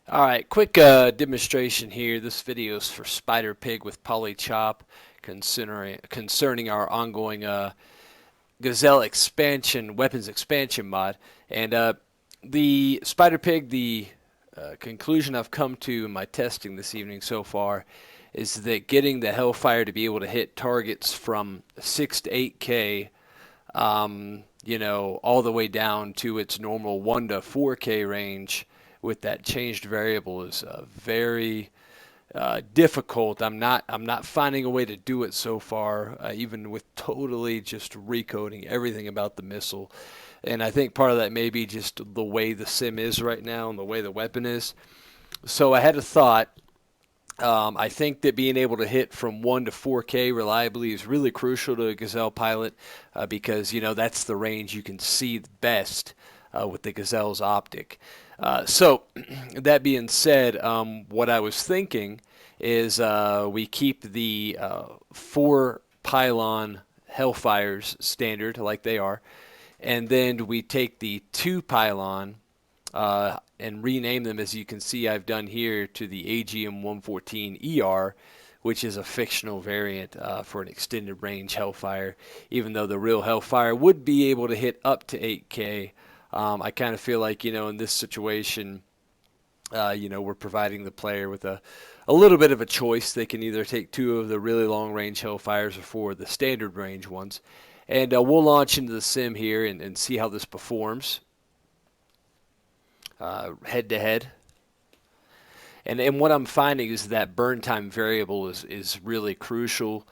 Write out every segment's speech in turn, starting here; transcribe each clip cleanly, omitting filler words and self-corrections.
Alright, quick demonstration here. This video is for Spiderpig with Polychop concerning our ongoing Gazelle expansion, weapons expansion mod. And the Spiderpig, the conclusion I've come to in my testing this evening so far is that getting the Hellfire to be able to hit targets from 6 to 8K, all the way down to its normal 1 to 4K range with that changed variable is very difficult. I'm not finding a way to do it so far, even with totally just recoding everything about the missile. And I think part of that may be just the way the sim is right now and the way the weapon is. So I had a thought. I think that being able to hit from 1 to 4K reliably is really crucial to a Gazelle pilot because, that's the range you can see best with the Gazelle's optic. So that being said, what I was thinking is we keep the 4 pylon Hellfires standard like they are, and then we take the 2 pylon and rename them, as you can see I've done here, to the AGM-114ER, which is a fictional variant for an extended range Hellfire, even though the real Hellfire would be able to hit up to 8K. I kind of feel like, in this situation, we're providing the player with a little bit of a choice. They can either take 2 of the really long range Hellfires or 4 of the standard range ones. And we'll launch into the sim here and see how this performs head to head. And what I'm finding is that burn time variable is really crucial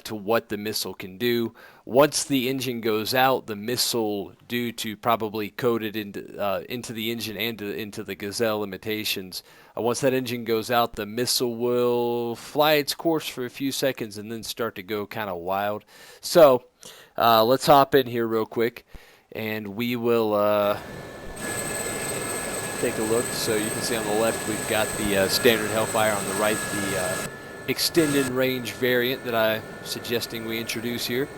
to what the missile can do. Once the engine goes out, the missile, due to probably coded into the engine and into the Gazelle limitations, once that engine goes out, the missile will fly its course for a few seconds and then start to go kind of wild. So let's hop in here real quick, and we will take a look. So you can see on the left we've got the standard Hellfire, on the right the extended range variant that I'm suggesting we introduce here.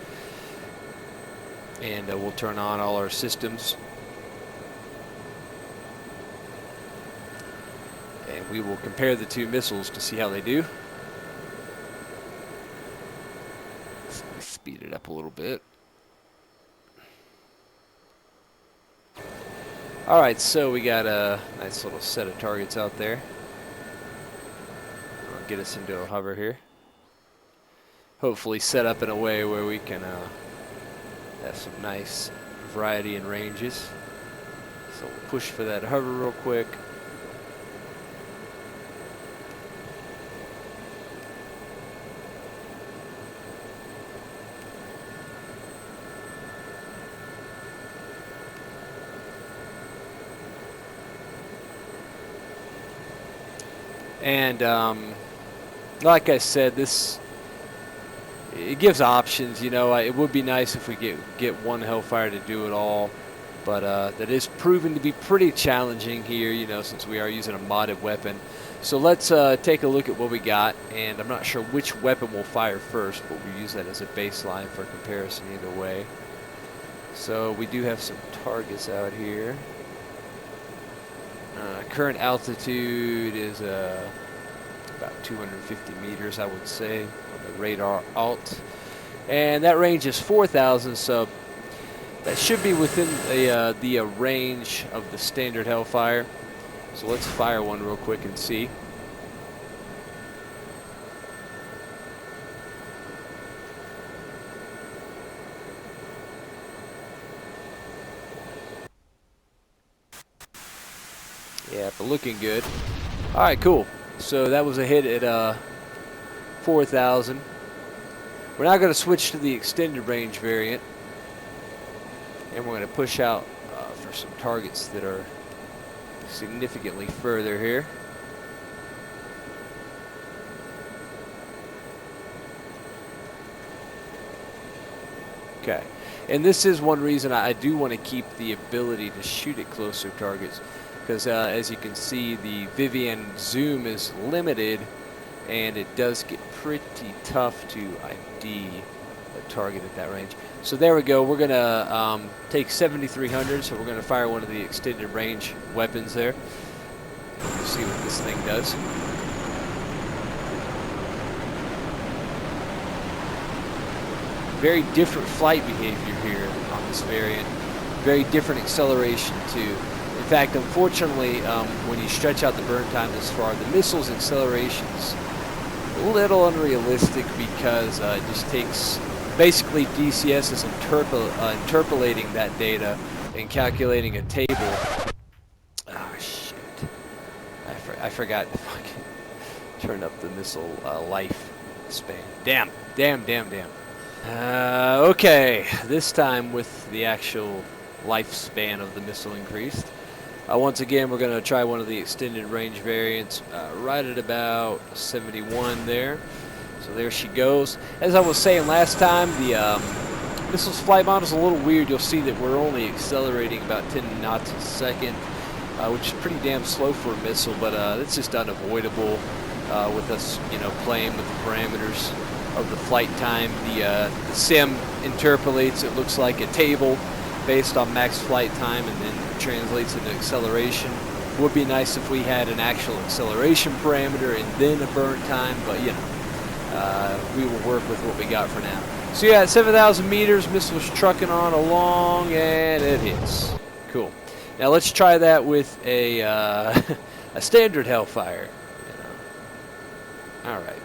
And we'll turn on all our systems. And we will compare the 2 missiles to see how they do. Let me speed it up a little bit. Alright, so we got a nice little set of targets out there. I'll get us into a hover here. Hopefully set up in a way where we can have some nice variety in ranges. So we'll push for that hover real quick. And like I said, it gives options. It would be nice if we get one Hellfire to do it all, but that is proving to be pretty challenging here, since we are using a modded weapon. So let's take a look at what we got, and I'm not sure which weapon we'll fire first, but we'll use that as a baseline for comparison either way. So we do have some targets out here. Current altitude is about 250 meters, I would say, on the radar alt. And that range is 4,000, so that should be within the range of the standard Hellfire. So let's fire one real quick and see. Yeah, but looking good. Alright, cool. So that was a hit at 4,000. We're now going to switch to the extended range variant, and we're going to push out for some targets that are significantly further here. Okay, and this is one reason I do want to keep the ability to shoot at closer targets, because as you can see, the Vivian zoom is limited, and it does get pretty tough to ID a target at that range. So there we go. We're going to take 7300, so we're going to fire one of the extended range weapons there. We'll see what this thing does. Very different flight behavior here on this variant. Very different acceleration too. In fact, unfortunately, when you stretch out the burn time this far, the missile's acceleration's a little unrealistic because it just takes, basically DCS is interpolating that data and calculating a table. Oh shit! I forgot to fucking turn up the missile life span. Damn. Okay, this time with the actual lifespan of the missile increased. Once again, we're going to try one of the extended range variants right at about 71 there. So there she goes. As I was saying last time, the missile's flight model is a little weird. You'll see that we're only accelerating about 10 knots a second, which is pretty damn slow for a missile, but it's just unavoidable with us, you know, playing with the parameters of the flight time. The sim interpolates, it looks like a table based on max flight time and then translates into acceleration. Would be nice if we had an actual acceleration parameter and then a burn time, but you know, we will work with what we got for now. So yeah, at 7,000 meters, missile's trucking on along and it hits. Cool. Now let's try that with a a standard Hellfire. You know. All right.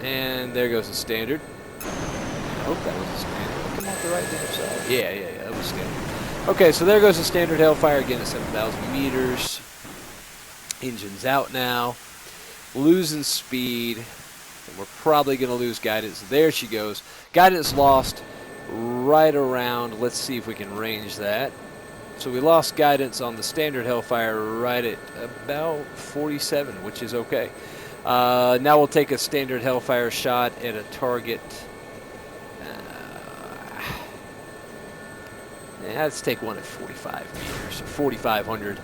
And there goes the standard. I hope that was a standard. Come off the right damn side. Yeah, that was standard. Okay, so there goes the standard Hellfire again at 7,000 meters. Engine's out now. Losing speed. And we're probably going to lose guidance. There she goes. Guidance lost right around. Let's see if we can range that. So we lost guidance on the standard Hellfire right at about 47, which is okay. Now we'll take a standard Hellfire shot at a target. Let's take one at 45 meters, 4,500.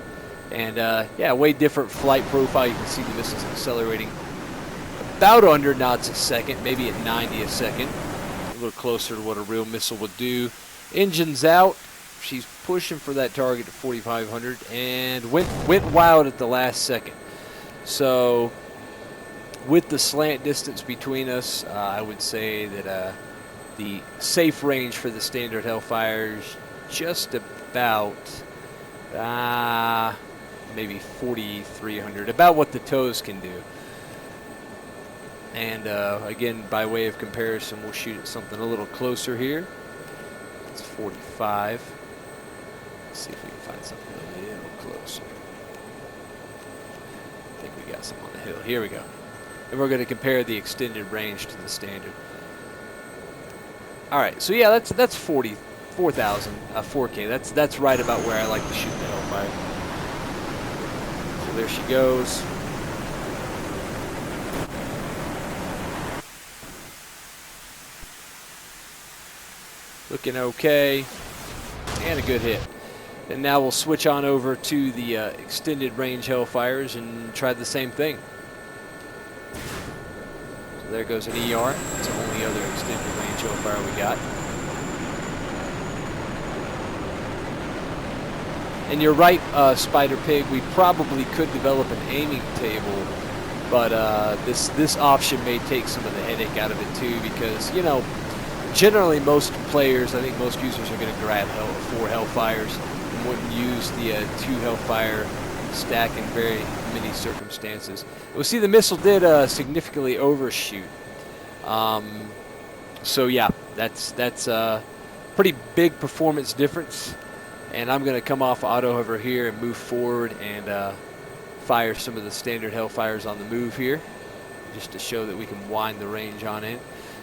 And yeah, way different flight profile. You can see the missile's accelerating about 100 knots a second, maybe at 90 a second. A little closer to what a real missile would do. Engine's out. She's pushing for that target at 4,500 and went wild at the last second. So with the slant distance between us, I would say that the safe range for the standard Hellfire is just about maybe 4,300, about what the toes can do. And again, by way of comparison, we'll shoot at something a little closer here. It's 45. Let's see if we can find something a little closer. I think we got some on the hill. Here we go. And we're going to compare the extended range to the standard. All right, so yeah, that's 44,000 4K. That's right about where I like to shoot the Hellfire. So there she goes. Looking okay, and a good hit. And now we'll switch on over to the extended range Hellfires and try the same thing. So there goes an ER. It's the only other extended range Hellfire we got. And you're right, Spiderpig, we probably could develop an aiming table, but this option may take some of the headache out of it too, because, you know, generally most players, I think most users are going to grab 4 Hellfires and wouldn't use the 2 Hellfire stack in very many circumstances. We'll see the missile did significantly overshoot. So yeah, that's a pretty big performance difference. And I'm going to come off auto over here and move forward and fire some of the standard Hellfires on the move here, just to show that we can wind the range on in.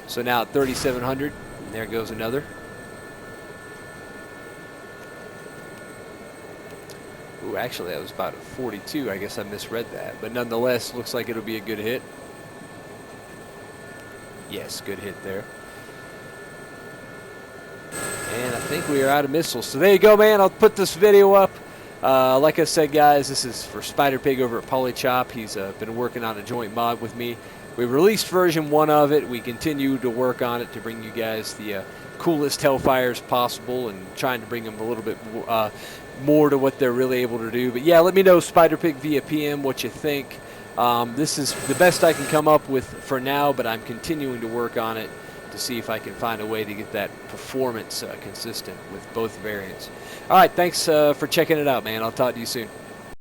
So now at 3,700, there goes another. Ooh, actually that was about 42. I guess I misread that. But nonetheless, looks like it'll be a good hit. Yes, good hit there. And I think we are out of missiles. So there you go, man. I'll put this video up. Like I said, guys, this is for Spiderpig over at Polychop. He's been working on a joint mod with me. we released version 1 of it. We continue to work on it to bring you guys the coolest Hellfires possible, and trying to bring them a little bit more to what they're really able to do. But yeah, let me know, Spiderpig, via PM, what you think. This is the best I can come up with for now, but I'm continuing to work on it to see if I can find a way to get that performance consistent with both variants. All right, thanks for checking it out, man. I'll talk to you soon.